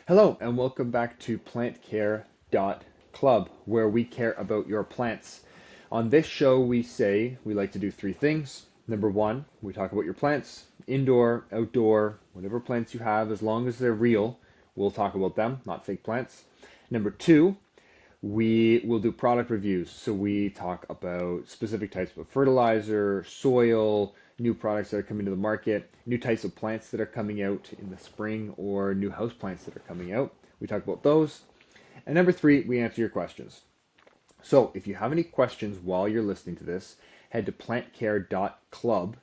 Hello, and welcome back to plantcare.club, where we care about your plants. On this show, we say we like to do three things. Number one, we talk about your plants, indoor, outdoor, whatever plants you have, as long as they're real, we'll talk about them, not fake plants. Number two, we will do product reviews. So we talk about specific types of fertilizer, soil, new products that are coming to the market, new types of plants that are coming out in the spring, or new house plants that are coming out. We talk about those. And number three, we answer your questions. So if you have any questions while you're listening to this, head to plantcare.club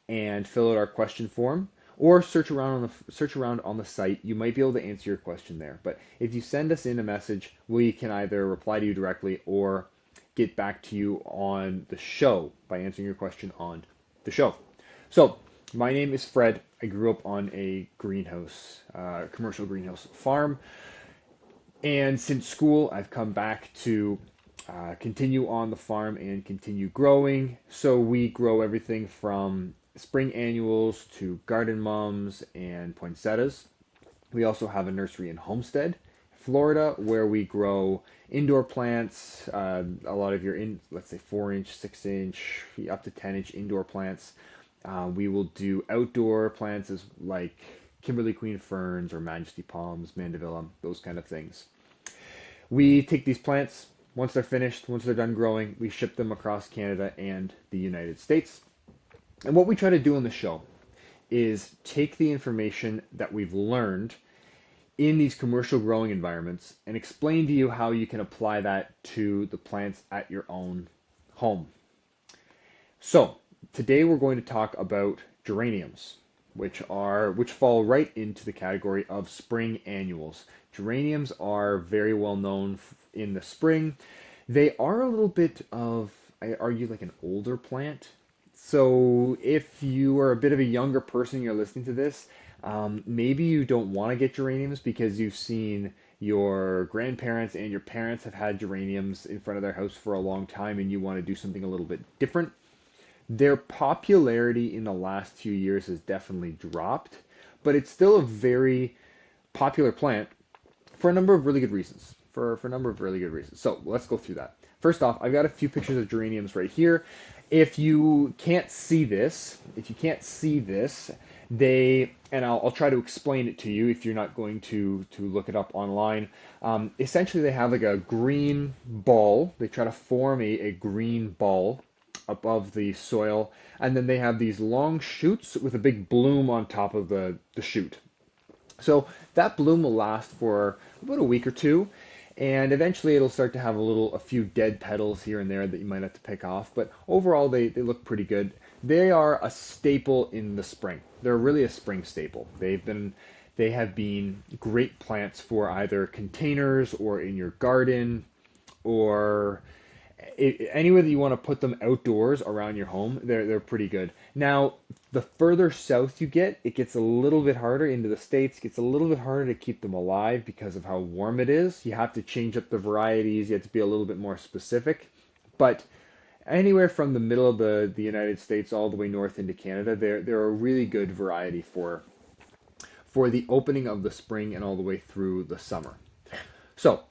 and fill out our question form, or search around on the site. You might be able to answer your question there. But if you send us in a message, we can either reply to you directly or get back to you on the show by answering your question on the show. So my name is Fred. I grew up on a greenhouse, commercial greenhouse farm. And since school, I've come back to continue on the farm and continue growing. So we grow everything from spring annuals to garden mums and poinsettias. We also have a nursery in Homestead, Florida, where we grow indoor plants, a lot of let's say 4-inch, 6-inch, up to 10-inch indoor plants. We will do outdoor plants as like Kimberly Queen ferns or Majesty palms, mandevilla, those kind of things. We take these plants, once they're finished, once they're done growing, we ship them across Canada and the United States. And what we try to do on the show is take the information that we've learned in these commercial growing environments and explain to you how you can apply that to the plants at your own home. So today we're going to talk about geraniums, which fall right into the category of spring annuals. Geraniums are very well known in the spring. They are a little bit of, I argue, like an older plant. So if you are a bit of a younger person, you're listening to this, maybe you don't want to get geraniums because you've seen your grandparents and your parents have had geraniums in front of their house for a long time and you want to do something a little bit different. Their popularity in the last few years has definitely dropped, but it's still a very popular plant for a number of really good reasons. So let's go through that. First off, I've got a few pictures of geraniums right here. If you can't see this, and I'll try to explain it to you if you're not going to look it up online. Essentially, they have like a green ball. They try to form a green ball above the soil, and then they have these long shoots with a big bloom on top of the shoot. So that bloom will last for about a week or two, and eventually it'll start to have a few dead petals here and there that you might have to pick off, but overall they look pretty good. They are a staple in the spring. They're really a spring staple. They have been great plants for either containers or in your garden or anywhere that you want to put them outdoors around your home. They're pretty good. Now, the further south you get, it gets a little bit harder into the States. It gets a little bit harder to keep them alive because of how warm it is. You have to change up the varieties. You have to be a little bit more specific. But anywhere from the middle of the United States all the way north into Canada, they're a really good variety for the opening of the spring and all the way through the summer. So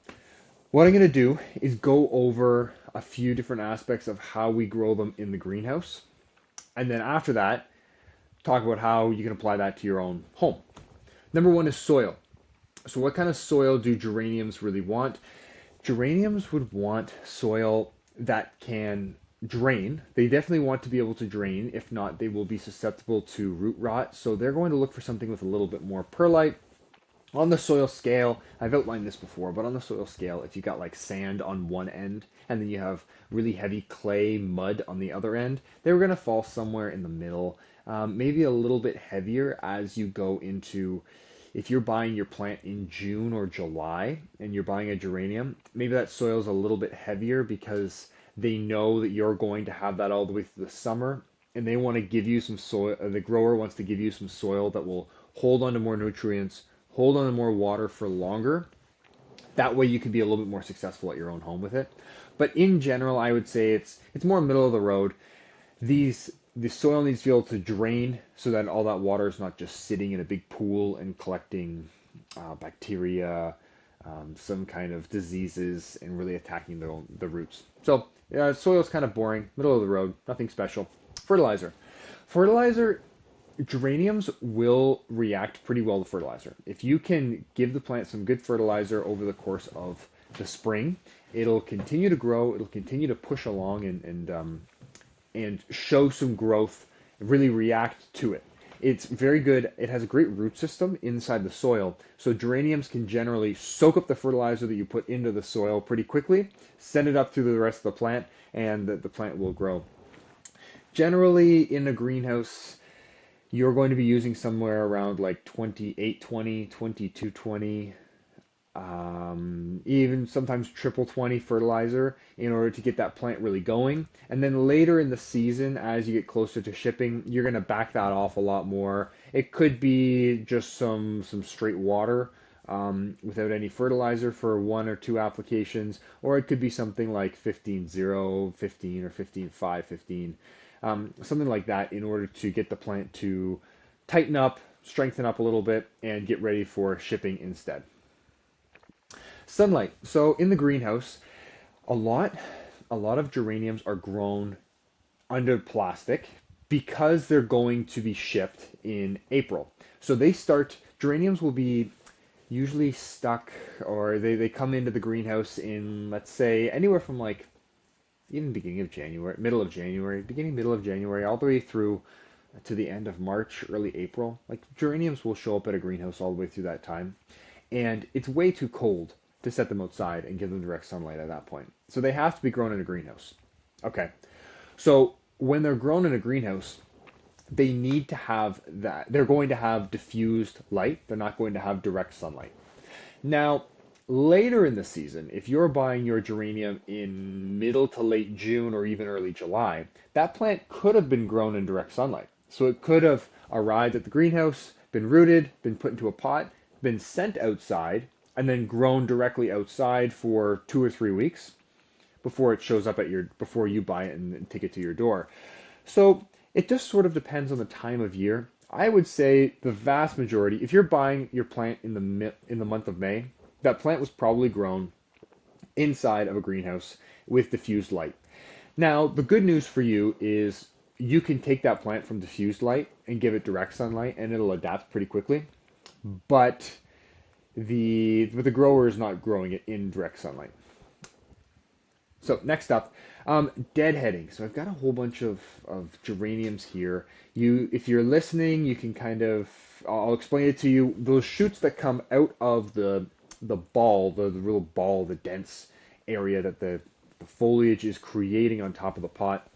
what I'm going to do is go over a few different aspects of how we grow them in the greenhouse. And then after that, talk about how you can apply that to your own home. Number one is soil. So what kind of soil do geraniums really want? Geraniums would want soil that can drain. They definitely want to be able to drain. If not, they will be susceptible to root rot. So they're going to look for something with a little bit more perlite. On the soil scale, I've outlined this before, but on the soil scale, if you got like sand on one end and then you have really heavy clay mud on the other end, they're going to fall somewhere in the middle, maybe a little bit heavier as you go into, if you're buying your plant in June or July and you're buying a geranium, maybe that soil is a little bit heavier because they know that you're going to have that all the way through the summer and they want to give you some soil, the grower wants to give you some soil that will hold on to more nutrients, hold on to more water for longer. That way you can be a little bit more successful at your own home with it. But in general, I would say it's more middle of the road. The soil needs to be able to drain so that all that water is not just sitting in a big pool and collecting bacteria, some kind of diseases, and really attacking the roots. So soil's kind of boring, middle of the road, nothing special. Fertilizer. Fertilizer, geraniums will react pretty well to fertilizer. If you can give the plant some good fertilizer over the course of the spring, it'll continue to grow, it'll continue to push along and show some growth, really react to it. It's very good. It has a great root system inside the soil. So geraniums can generally soak up the fertilizer that you put into the soil pretty quickly, send it up through the rest of the plant, and the plant will grow. Generally, in a greenhouse, you're going to be using somewhere around like 2820, 2220, even sometimes triple 20 fertilizer in order to get that plant really going. And then later in the season, as you get closer to shipping, you're going to back that off a lot more. It could be just some straight water without any fertilizer for 1 or 2 applications, or it could be something like 15-0, 15, or 15-5, 15, something like that in order to get the plant to tighten up, strengthen up a little bit, and get ready for shipping instead. Sunlight. So in the greenhouse, a lot of geraniums are grown under plastic because they're going to be shipped in April. So geraniums will be usually stuck, or they come into the greenhouse in, let's say, anywhere from like even beginning of January, middle of January, all the way through to the end of March, early April. Like geraniums will show up at a greenhouse all the way through that time. And it's way too cold to set them outside and give them direct sunlight at that point. So they have to be grown in a greenhouse. Okay. So when they're grown in a greenhouse, they need to have that. They're going to have diffused light. They're not going to have direct sunlight. Now, later in the season, if you're buying your geranium in middle to late June or even early July, that plant could have been grown in direct sunlight. So it could have arrived at the greenhouse, been rooted, been put into a pot, been sent outside, and then grown directly outside for 2 or 3 weeks before it shows up before you buy it and take it to your door. So it just sort of depends on the time of year. I would say the vast majority, if you're buying your plant in the month of May, that plant was probably grown inside of a greenhouse with diffused light. Now, the good news for you is you can take that plant from diffused light and give it direct sunlight, and it'll adapt pretty quickly. But the grower is not growing it in direct sunlight. So next up, deadheading. So I've got a whole bunch of geraniums here. If you're listening, you can I'll explain it to you. Those shoots that come out of the ball, the real ball, the dense area that the foliage is creating on top of the pot,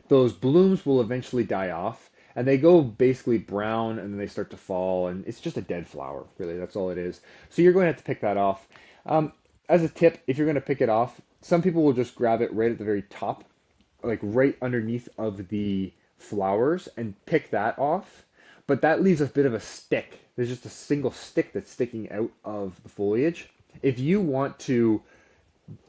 those blooms will eventually die off, and they go basically brown, and then they start to fall, and it's just a dead flower, really. That's all it is. So you're going to have to pick that off. As a tip, if you're going to pick it off, some people will just grab it right at the very top, like right underneath of the flowers, and pick that off. But that leaves a bit of a stick. There's just a single stick that's sticking out of the foliage. If you want to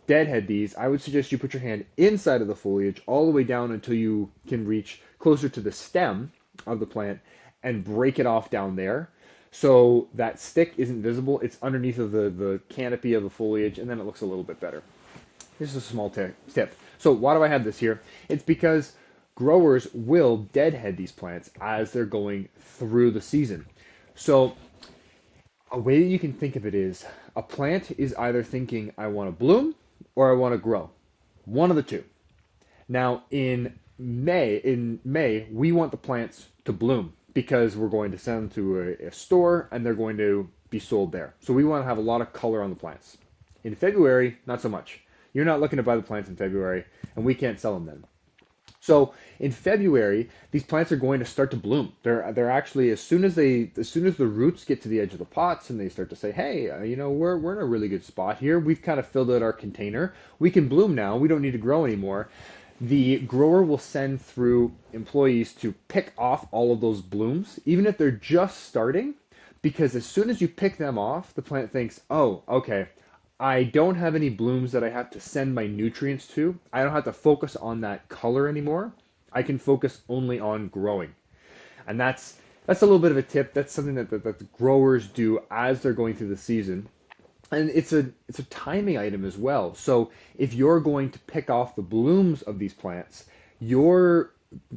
deadhead these, I would suggest you put your hand inside of the foliage all the way down until you can reach closer to the stem of the plant and break it off down there. So that stick isn't visible. It's underneath of the canopy of the foliage, and then it looks a little bit better. This is a small tip. So why do I have this here? It's because growers will deadhead these plants as they're going through the season. So a way that you can think of it is a plant is either thinking, I want to bloom or I want to grow. One of the two. Now in May, we want the plants to bloom because we're going to send them to a store and they're going to be sold there. So we want to have a lot of color on the plants. In February, not so much. You're not looking to buy the plants in February, and we can't sell them then. So in February, these plants are going to start to bloom. They're actually, as soon as the roots get to the edge of the pots and they start to say, hey, we're in a really good spot here. We've kind of filled out our container. We can bloom now. We don't need to grow anymore. The grower will send through employees to pick off all of those blooms, even if they're just starting, because as soon as you pick them off, the plant thinks, oh, okay, I don't have any blooms that I have to send my nutrients to. I don't have to focus on that color anymore. I can focus only on growing. And that's that's a little bit of a tip. That's something that the growers do as they're going through the season. And it's a timing item as well. So if you're going to pick off the blooms of these plants, you're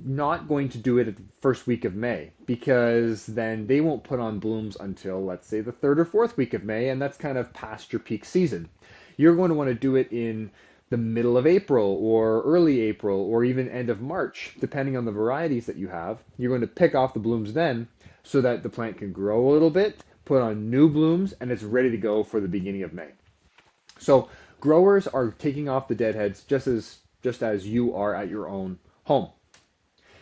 not going to do it at the first week of May because then they won't put on blooms until, let's say, the third or fourth week of May, and that's kind of past your peak season. You're going to want to do it in the middle of April or early April or even end of March, depending on the varieties that you have. You're going to pick off the blooms then so that the plant can grow a little bit, put on new blooms, and it's ready to go for the beginning of May. So growers are taking off the deadheads just as you are at your own home.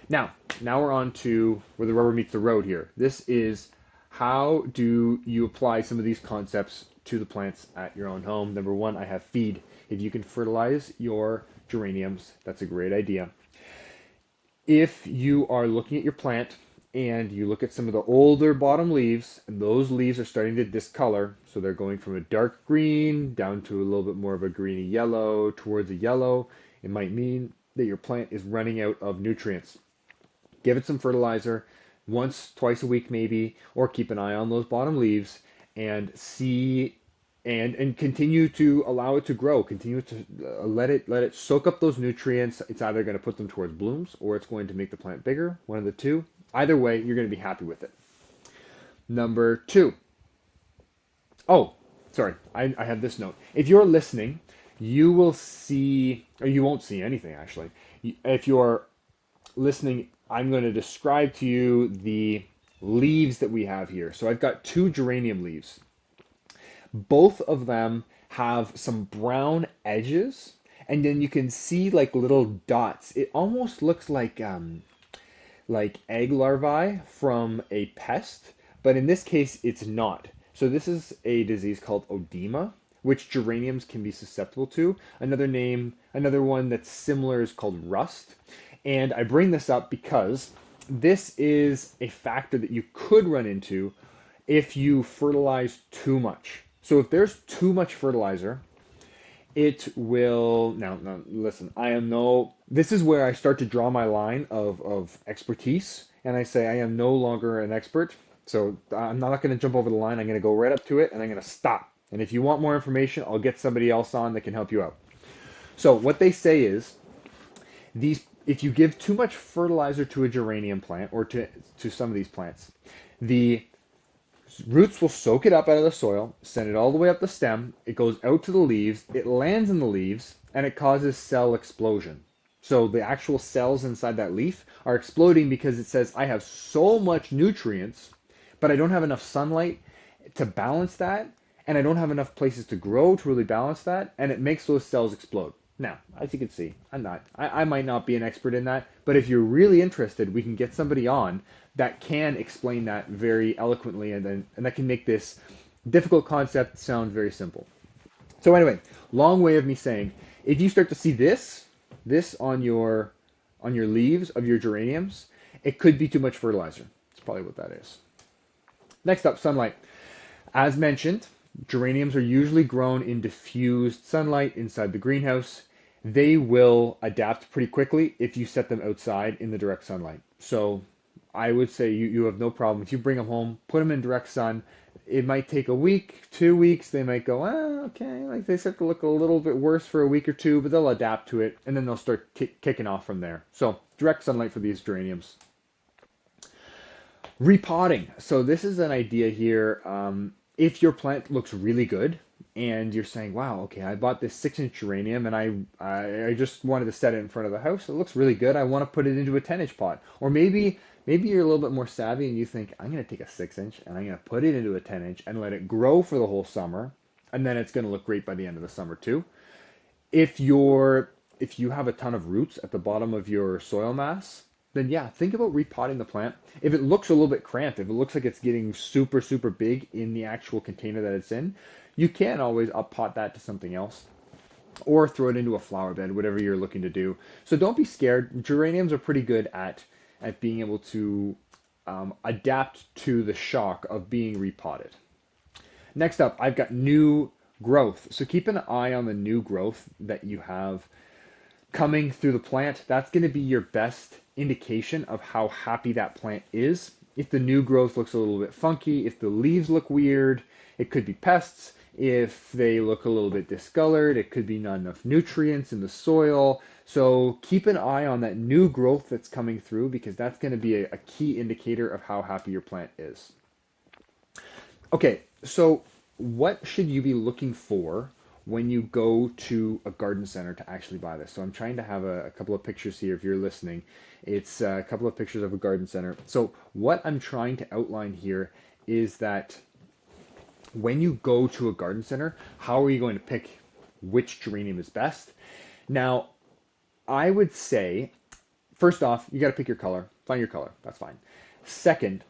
Now we're on to where the rubber meets the road here. This is how do you apply some of these concepts to the plants at your own home. Number one, I have feed. If you can fertilize your geraniums, that's a great idea. If you are looking at your plant and you look at some of the older bottom leaves, and those leaves are starting to discolor, so they're going from a dark green down to a little bit more of a greeny yellow towards a yellow, it might mean that your plant is running out of nutrients. Give it some fertilizer once, twice a week maybe, or keep an eye on those bottom leaves and see and continue to allow it to grow. Continue to let it soak up those nutrients. It's either going to put them towards blooms or it's going to make the plant bigger. One of the two. Either way, you're going to be happy with it. Number two. Oh, sorry. I have this note. If you're listening, you will see, or you won't see anything actually. If you're listening, I'm going to describe to you the leaves that we have here. So I've got two geranium leaves. Both of them have some brown edges, and then you can see like little dots. It almost looks like egg larvae from a pest, but in this case, it's not. So this is a disease called oedema, which geraniums can be susceptible to. Another one that's similar is called rust. And I bring this up because this is a factor that you could run into if you fertilize too much. So if there's too much fertilizer, it will, now listen, this is where I start to draw my line of expertise, and I say I am no longer an expert, so I'm not going to jump over the line. I'm going to go right up to it, and I'm going to stop. And if you want more information, I'll get somebody else on that can help you out. So what they say is, if you give too much fertilizer to a geranium plant, or to some of these plants, the roots will soak it up out of the soil, send it all the way up the stem, it goes out to the leaves, it lands in the leaves, and it causes cell explosion. So the actual cells inside that leaf are exploding because it says, I have so much nutrients, but I don't have enough sunlight to balance that, and I don't have enough places to grow to really balance that, and it makes those cells explode. Now, as you can see, I might not be an expert in that, but if you're really interested, we can get somebody on that can explain that very eloquently, and that can make this difficult concept sound very simple. So anyway, long way of me saying, if you start to see this on your leaves of your geraniums, it could be too much fertilizer. That's probably what that is. Next up, sunlight. As mentioned, geraniums are usually grown in diffused sunlight inside the greenhouse. They will adapt pretty quickly if you set them outside in the direct sunlight. So I would say you have no problem. If you bring them home, put them in direct sun, it might take a week, 2 weeks. They might go, okay, like they start to look a little bit worse for a week or two, but they'll adapt to it, and then they'll start kicking off from there. So direct sunlight for these geraniums. Repotting. So this is an idea here. If your plant looks really good and you're saying, wow, okay, I bought this 6-inch geranium and I just wanted to set it in front of the house. It looks really good. I want to put it into a 10-inch pot. Or maybe you're a little bit more savvy and you think, I'm going to take a 6-inch and I'm going to put it into a 10-inch and let it grow for the whole summer. And then it's going to look great by the end of the summer too. If you have a ton of roots at the bottom of your soil mass, then yeah, think about repotting the plant. If it looks a little bit cramped, if it looks like it's getting super, super big in the actual container that it's in, you can always up pot that to something else or throw it into a flower bed, whatever you're looking to do. So don't be scared. Geraniums are pretty good at being able to adapt to the shock of being repotted. Next up, I've got new growth. So keep an eye on the new growth that you have coming through the plant. That's going to be your best indication of how happy that plant is. if the new growth looks a little bit funky, if the leaves look weird, it could be pests. If they look a little bit discolored, it could be not enough nutrients in the soil. So keep an eye on that new growth that's coming through, because that's going to be a key indicator of how happy your plant is. Okay, so what should you be looking for when you go to a garden center to actually buy this? So I'm trying to have a couple of pictures here if you're listening. It's a couple of pictures of a garden center. So what I'm trying to outline here is that when you go to a garden center, how are you going to pick which geranium is best? Now, I would say, first off, you got to pick your color. Find your color. That's fine. Second,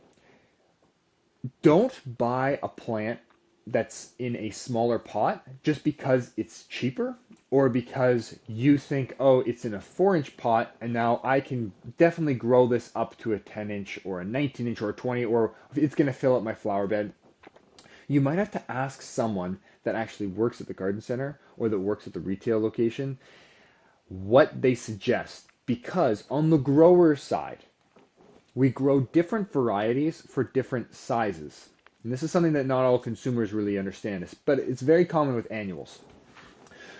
don't buy a plant that's in a smaller pot just because it's cheaper, or because you think, oh, it's in a 4-inch pot and now I can definitely grow this up to a 10-inch or a 19-inch or a 20, or it's going to fill up my flower bed. You might have to ask someone that actually works at the garden center or that works at the retail location what they suggest, because on the grower side, we grow different varieties for different sizes. And this is something that not all consumers really understand, but it's very common with annuals.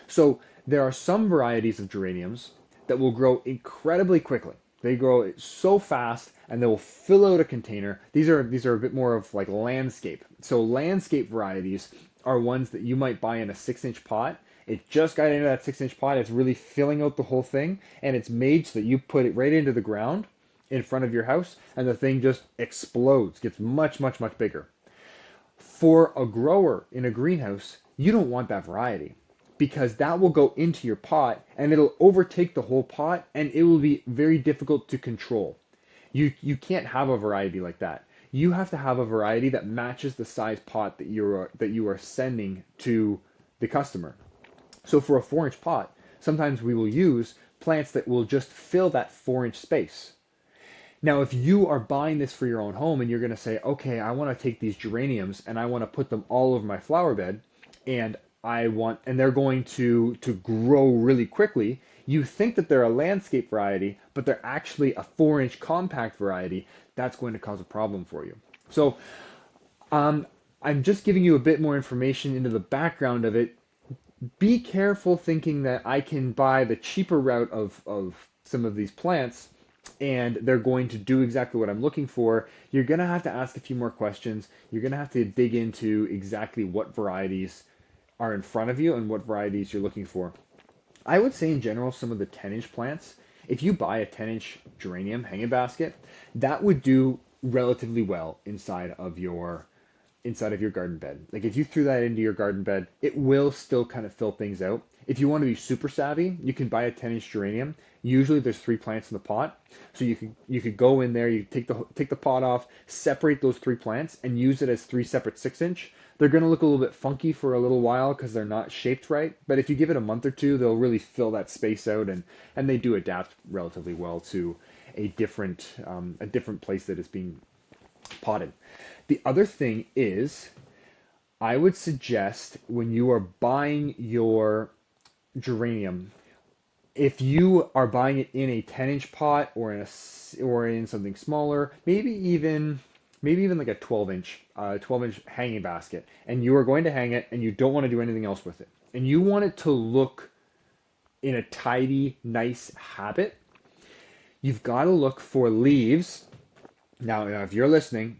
So there are some varieties of geraniums that will grow incredibly quickly. They grow so fast and they will fill out a container. These are a bit more of like landscape. So landscape varieties are ones that you might buy in a 6-inch pot. It just got into that 6-inch pot. It's really filling out the whole thing, and it's made so that you put it right into the ground in front of your house, and the thing just explodes, gets much, much, much bigger. For a grower in a greenhouse, you don't want that variety, because that will go into your pot and it'll overtake the whole pot, and it will be very difficult to control. You can't have a variety like that. You have to have a variety that matches the size pot that you are sending to the customer. So for a 4-inch pot, sometimes we will use plants that will just fill that 4-inch space. Now, if you are buying this for your own home and you're going to say, okay, I want to take these geraniums and I want to put them all over my flower bed, and they're going to grow really quickly, you think that they're a landscape variety, but they're actually a 4-inch compact variety. That's going to cause a problem for you. So I'm just giving you a bit more information into the background of it. Be careful thinking that I can buy the cheaper route of some of these plants and they're going to do exactly what I'm looking for. You're going to have to ask a few more questions. You're going to have to dig into exactly what varieties are in front of you and what varieties you're looking for. I would say in general, some of the 10-inch plants, if you buy a 10-inch geranium hanging basket, that would do relatively well inside of your garden bed. Like if you threw that into your garden bed, it will still kind of fill things out. If you want to be super savvy, you can buy a 10-inch geranium. Usually there's 3 plants in the pot. So you could go in there, you take the pot off, separate those 3 plants and use it as 3 separate 6-inch. They're going to look a little bit funky for a little while because they're not shaped right, but if you give it a month or two, they'll really fill that space out, and they do adapt relatively well to a different place that is being potted. The other thing is, I would suggest when you are buying your geranium, if you are buying it in a 10-inch pot or in something smaller, maybe even like a 12-inch hanging basket, and you are going to hang it and you don't want to do anything else with it, and you want it to look in a tidy, nice habit, you've got to look for leaves. Now, if you're listening,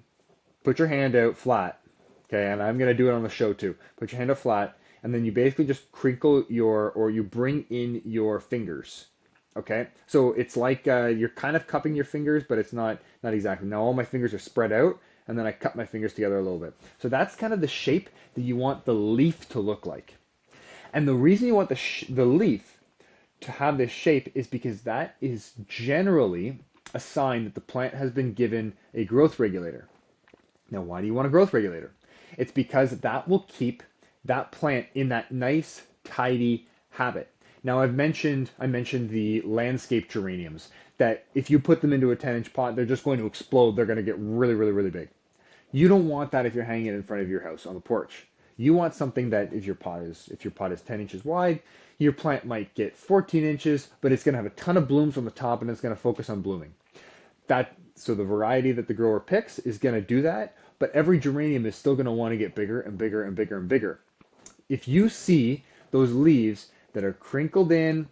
put your hand out flat, okay? And I'm going to do it on the show too. Put your hand out flat, and then you basically just crinkle you bring in your fingers, okay? So it's like you're kind of cupping your fingers, but it's not exactly. Now all my fingers are spread out, and then I cup my fingers together a little bit. So that's kind of the shape that you want the leaf to look like. And the reason you want the leaf to have this shape is because that is generally a sign that the plant has been given a growth regulator. Now, why do you want a growth regulator? It's because that will keep that plant in that nice, tidy habit. Now, I mentioned the landscape geraniums, that if you put them into a 10-inch pot, they're just going to explode. They're going to get really, really, really big. You don't want that if you're hanging it in front of your house on the porch. You want something that if your pot is 10 inches wide, your plant might get 14 inches, but it's going to have a ton of blooms on the top and it's going to focus on blooming. So the variety that the grower picks is going to do that, but every geranium is still going to want to get bigger and bigger and bigger and bigger. If you see those leaves that are crinkled in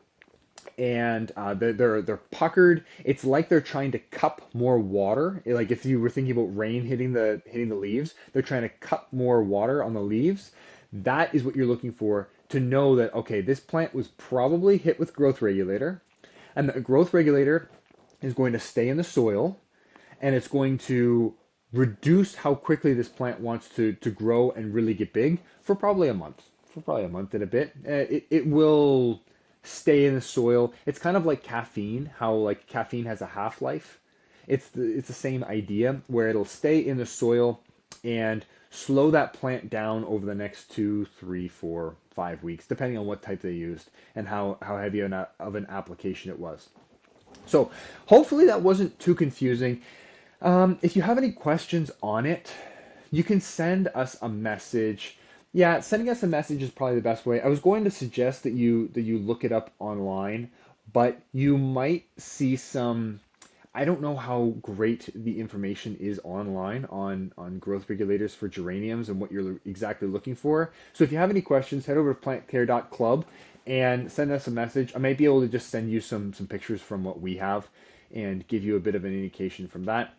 and they're puckered, it's like they're trying to cup more water. Like if you were thinking about rain hitting the leaves, they're trying to cup more water on the leaves. That is what you're looking for to know that, okay, this plant was probably hit with growth regulator, and the growth regulator is going to stay in the soil, and it's going to reduce how quickly this plant wants to grow and really get big for probably a month. For probably a month and a bit. It will stay in the soil. It's kind of like caffeine, how like caffeine has a half-life. It's the same idea where it'll stay in the soil and slow that plant down over the next 2, 3, 4, 5 weeks, depending on what type they used and how heavy of an application it was. So hopefully that wasn't too confusing. If you have any questions on it, you can send us a message. Yeah, sending us a message is probably the best way. I was going to suggest that you look it up online, but you might see some. I don't know how great the information is online on growth regulators for geraniums and what you're exactly looking for. So if you have any questions, head over to plantcare.club and send us a message. I might be able to just send you some pictures from what we have and give you a bit of an indication from that.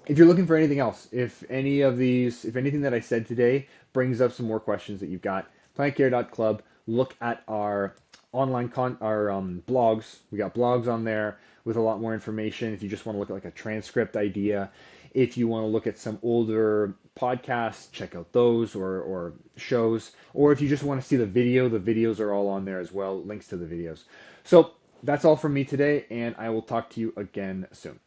If you're looking for anything else, if anything that I said today brings up some more questions that you've got, plantcare.club, look at our blogs. We got blogs on there with a lot more information. If you just want to look at like a transcript idea, if you want to look at some older podcasts, check out those or shows. Or if you just want to see the videos are all on there as well, links to the videos. So that's all from me today, and I will talk to you again soon.